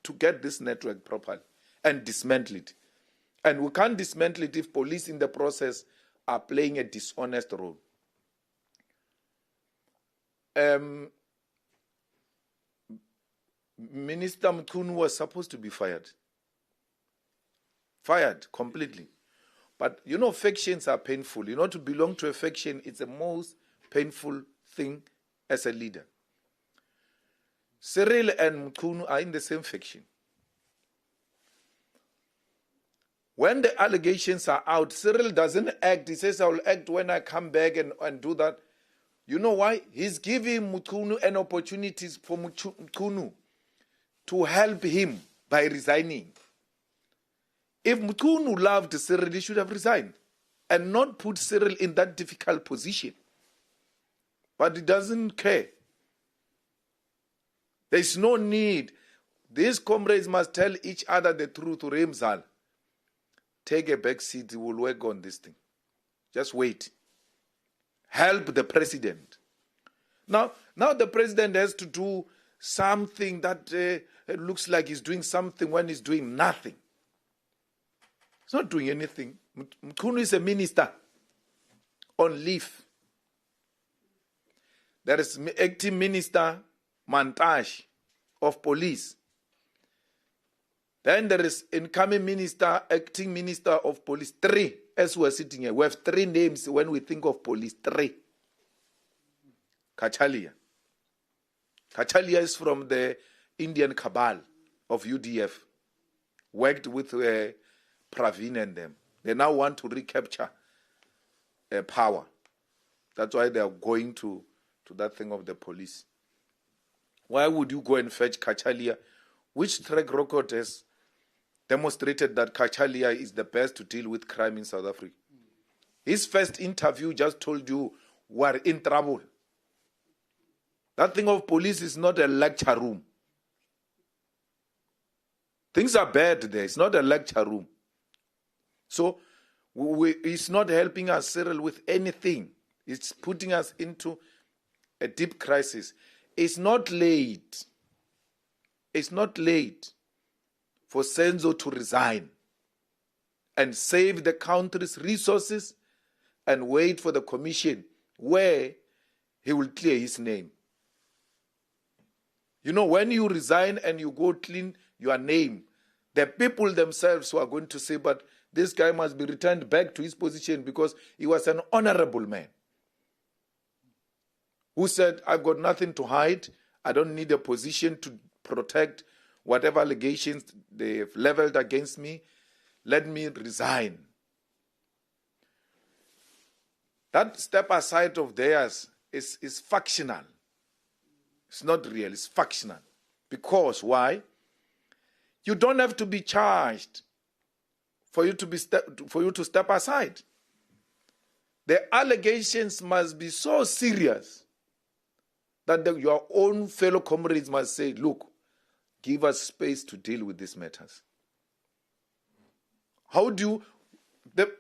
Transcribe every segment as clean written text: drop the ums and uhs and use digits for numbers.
to get this network properly and dismantle it. And we can't dismantle it if police in the process are playing a dishonest role. Minister Mchunu was supposed to be fired. Fired completely. But you know, factions are painful. You know, to belong to a faction, it's the most painful thing as a leader. Cyril and Mchunu are in the same faction. When the allegations are out, Cyril doesn't act. He says, I will act when I come back and do that. You know why? He's giving Mchunu an opportunity for Mchunu to help him by resigning. If Mchunu loved Cyril, he should have resigned and not put Cyril in that difficult position. But he doesn't care. There's no need. These comrades must tell each other the truth. Remzal, take a back seat. We'll work on this thing. Just wait. Help the president. Now the president has to do something that looks like he's doing something when he's doing nothing. He's not doing anything. Mchunu is a minister on leave. There is acting minister Mantashe of police. Then there is incoming minister, acting minister of police. 3, as we're sitting here. We have 3 names when we think of police. 3. Kachalia. Kachalia is from the Indian cabal of UDF. Worked with Pravin and them. They now want to recapture power. That's why they are going to that thing of the police. Why would you go and fetch Kachalia? Which track record has demonstrated that Kachalia is the best to deal with crime in South Africa? His first interview just told you we're in trouble. That thing of police is not a lecture room. Things are bad there. It's not a lecture room. So it's not helping us, Cyril, with anything. It's putting us into a deep crisis. It's not late. It's not late for Senzo to resign and save the country's resources and wait for the commission where he will clear his name. You know, when you resign and you go clean your name, the people themselves who are going to say, but this guy must be returned back to his position because he was an honorable man who said, I've got nothing to hide. I don't need a position to protect whatever allegations they've leveled against me. Let me resign. That step aside of theirs is factional. It's not real, it's factional. Because why? You don't have to be charged for you to step aside. The allegations must be so serious that your own fellow comrades must say, look, give us space to deal with these matters. How do you...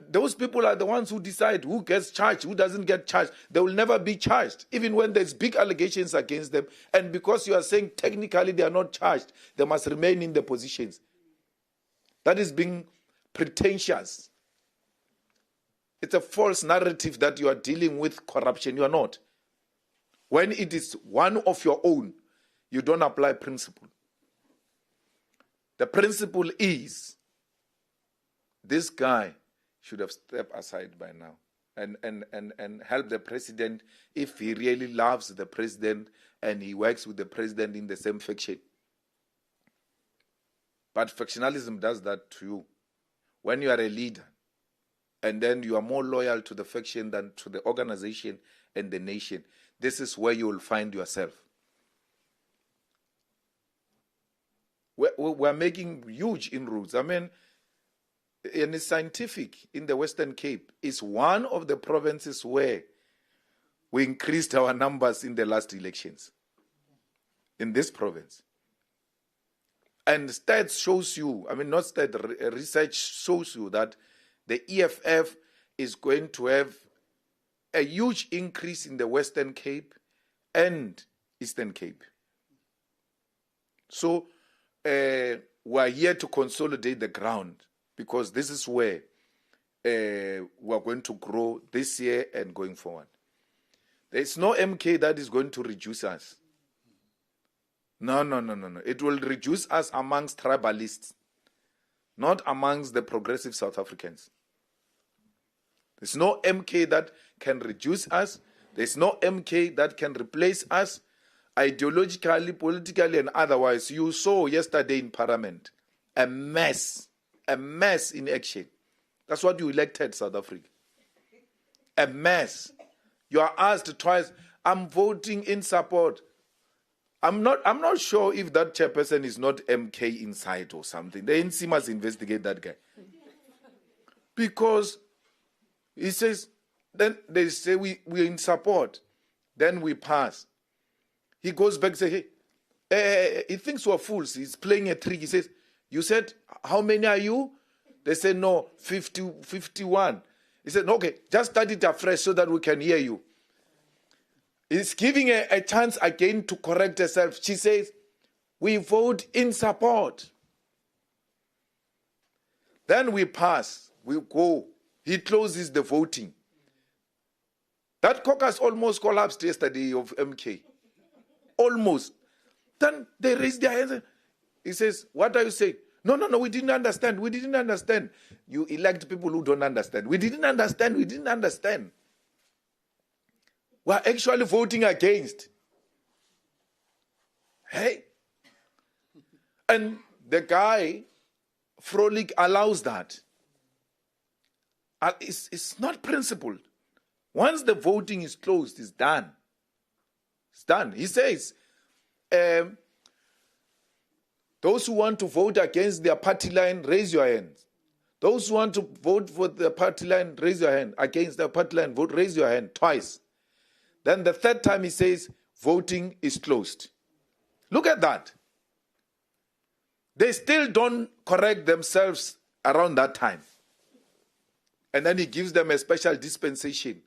those people are the ones who decide who gets charged, who doesn't get charged. They will never be charged, even when there's big allegations against them. And because you are saying technically they are not charged, they must remain in their positions. That is being pretentious. It's a false narrative that you are dealing with corruption. You are not. When it is one of your own, you don't apply principle. The principle is this guy should have stepped aside by now and help the president if he really loves the president and he works with the president in the same faction. But factionalism does that to you. When you are a leader and then you are more loyal to the faction than to the organization and the nation, this is where you will find yourself. We're making huge inroads. I mean, and it's scientific in the Western Cape. It's one of the provinces where we increased our numbers in the last elections. In this province. And stats shows you, I mean not stats, research shows you that the EFF is going to have a huge increase in the Western Cape and Eastern Cape. So we are here to consolidate the ground, because this is where we are going to grow this year and going forward. There is no MK that is going to reduce us. No. It will reduce us amongst tribalists, not amongst the progressive South Africans. There's no MK that can reduce us. There's no MK that can replace us ideologically, politically, and otherwise. You saw yesterday in Parliament a mess in action. That's what you elected, South Africa. A mess. You are asked twice, I'm voting in support. I'm not sure if that chairperson is not MK inside or something. The NC must investigate that guy. Because he says, then they say we're in support. Then we pass. He goes back and says, hey, he thinks we're fools. He's playing a trick. He says, you said, how many are you? They said, no, 51. He said, okay, just start it afresh so that we can hear you. He's giving a chance again to correct herself. She says, we vote in support. Then we pass. We go. He closes the voting. That caucus almost collapsed yesterday of MK. Almost. Then they raised their hands. He says, what are you saying? No, we didn't understand. We didn't understand. You elect people who don't understand. We didn't understand. We're actually voting against. Hey? And the guy, Frolic, allows that. It's not principled. Once the voting is closed, it's done. It's done. He says, those who want to vote against their party line, raise your hands. Those who want to vote for the party line, raise your hand. Against the party line, vote, raise your hand twice. Then the third time he says, voting is closed. Look at that. They still don't correct themselves around that time. And then he gives them a special dispensation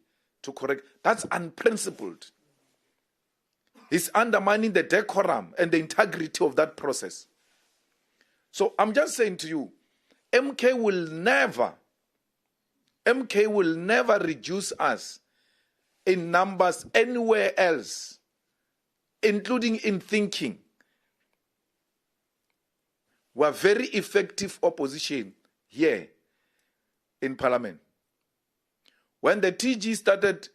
to correct. That's unprincipled. He's undermining the decorum and the integrity of that process. So I'm just saying to you, MK will never reduce us in numbers anywhere else, including in thinking. We're very effective opposition here in Parliament. When the TG started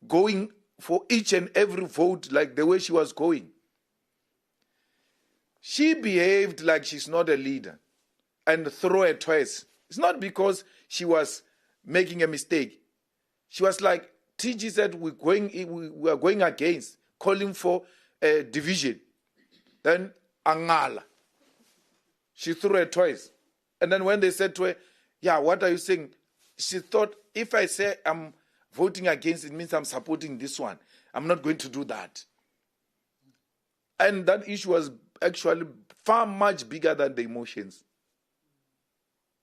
going for each and every vote like the way she was going, she behaved like she's not a leader and threw her twice. It's not because she was making a mistake. She was like, TG said we are going against, calling for a division. Then Angala. She threw her twice. And then when they said to her, yeah, what are you saying? She thought, if I say I'm voting against, it means I'm supporting this one. I'm not going to do that. And that issue was actually far much bigger than the emotions.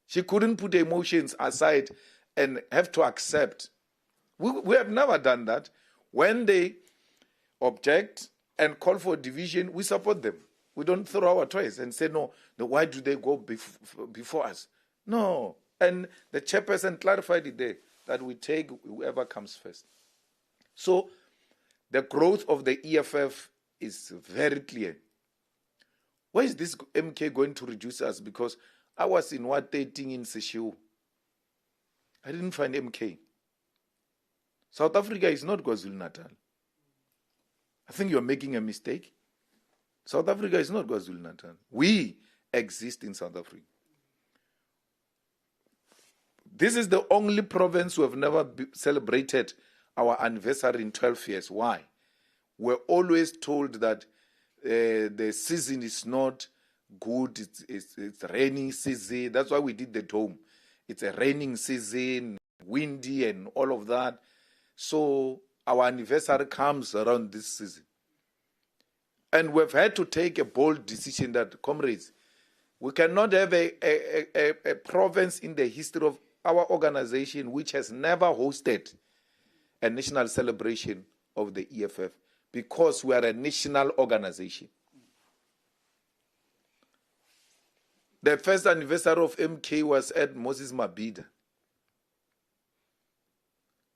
She couldn't put the emotions aside and have to accept. We have never done that. When they object and call for division, we support them. We don't throw our toys and say, no, why do they go before us? No. And the chairperson clarified it there, that we take whoever comes first. So the growth of the EFF is very clear. Where is this MK going to reduce us? Because I was in dating in Seshiu. I didn't find MK. South Africa is not KwaZulu-Natal. I think you're making a mistake. South Africa is not KwaZulu-Natal. We exist in South Africa. This is the only province who have never celebrated our anniversary in 12 years. Why? We're always told that the season is not good. It's raining season. That's why we did the dome. It's a raining season, windy and all of that. So our anniversary comes around this season. And we've had to take a bold decision that, comrades, we cannot have a province in the history of our organization which has never hosted a national celebration of the EFF, because we are a national organization. The first anniversary of MK was at Moses Mabhida.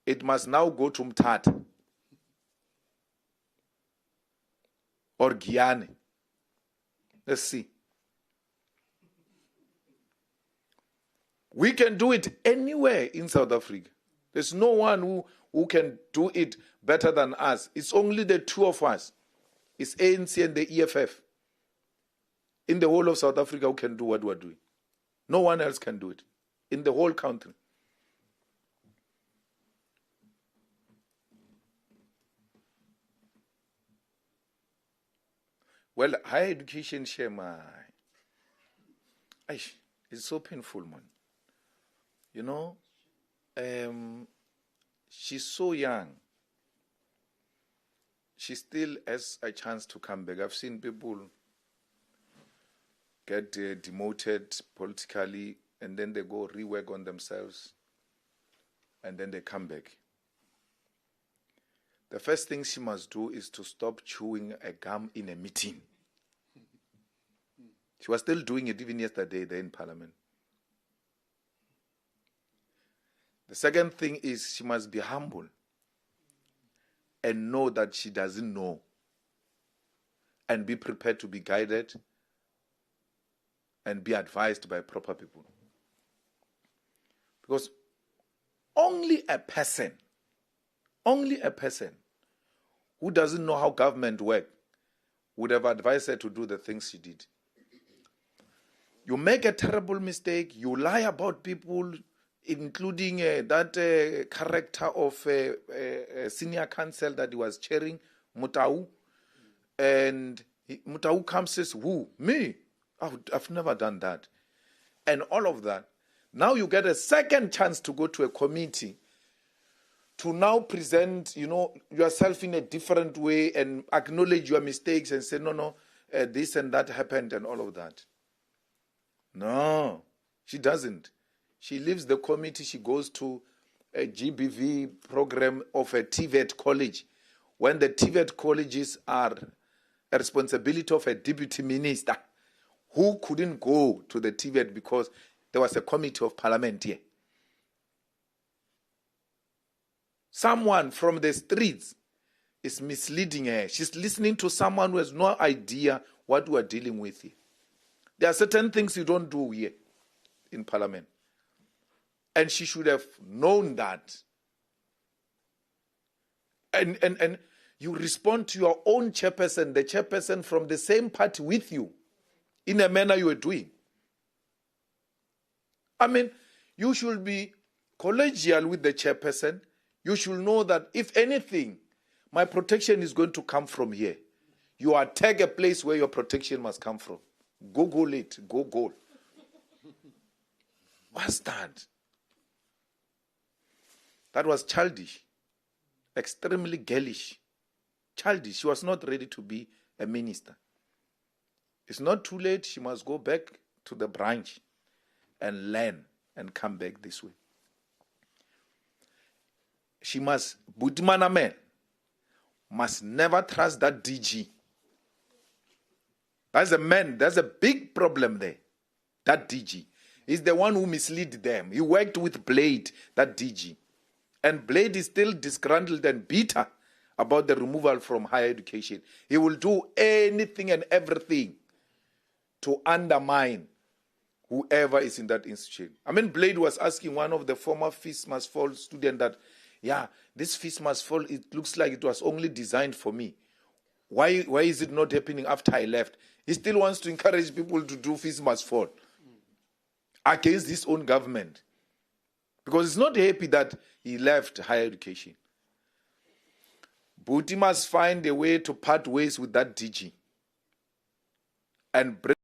It must now go to Mthatha or Giyani. Let's see. We can do it anywhere in South Africa. There's no one who can do it better than us. It's only the two of us. It's ANC and the EFF in the whole of South Africa who can do what we're doing. No one else can do it in the whole country. Well, higher education, Shema, it's so painful, man. You know, she's so young. She still has a chance to come back. I've seen people get demoted politically, and then they go rework on themselves, and then they come back. The first thing she must do is to stop chewing a gum in a meeting. She was still doing it even yesterday there in Parliament. The second thing is she must be humble and know that she doesn't know, and be prepared to be guided and be advised by proper people. Because only a person who doesn't know how government works would have advised her to do the things she did. You make a terrible mistake, you lie about people, including that character of senior council that he was chairing, Mutau. And Mutau comes and says, who? Me? I've never done that. And all of that. Now you get a second chance to go to a committee to now present, yourself in a different way and acknowledge your mistakes and say, no, this and that happened and all of that. No, she doesn't. She leaves the committee, she goes to a GBV program of a TVET college, when the TVET colleges are a responsibility of a deputy minister who couldn't go to the TVET because there was a committee of parliament here. Someone from the streets is misleading her. She's listening to someone who has no idea what we are dealing with here. There are certain things you don't do here in Parliament. And she should have known that. And you respond to your own chairperson, the chairperson from the same party with you, in a manner you are doing. I mean, you should be collegial with the chairperson. You should know that if anything, my protection is going to come from here. You attack a place where your protection must come from. Google it. Google. What's that? That was childish. Extremely girlish. Childish. She was not ready to be a minister. It's not too late. She must go back to the branch and learn and come back this way. She must, Butimana must never trust that DG. That's a man, there's a big problem there. That DG. He's the one who misled them. He worked with Blade, that DG. And Blade is still disgruntled and bitter about the removal from higher education. He will do anything and everything to undermine whoever is in that institution. I mean, Blade was asking one of the former Fees Must Fall students that, this Fees Must Fall, it looks like it was only designed for me. Why is it not happening after I left? He still wants to encourage people to do Fees Must Fall against his own government. Because he's not happy that he left higher education. But he must find a way to part ways with that DG and bring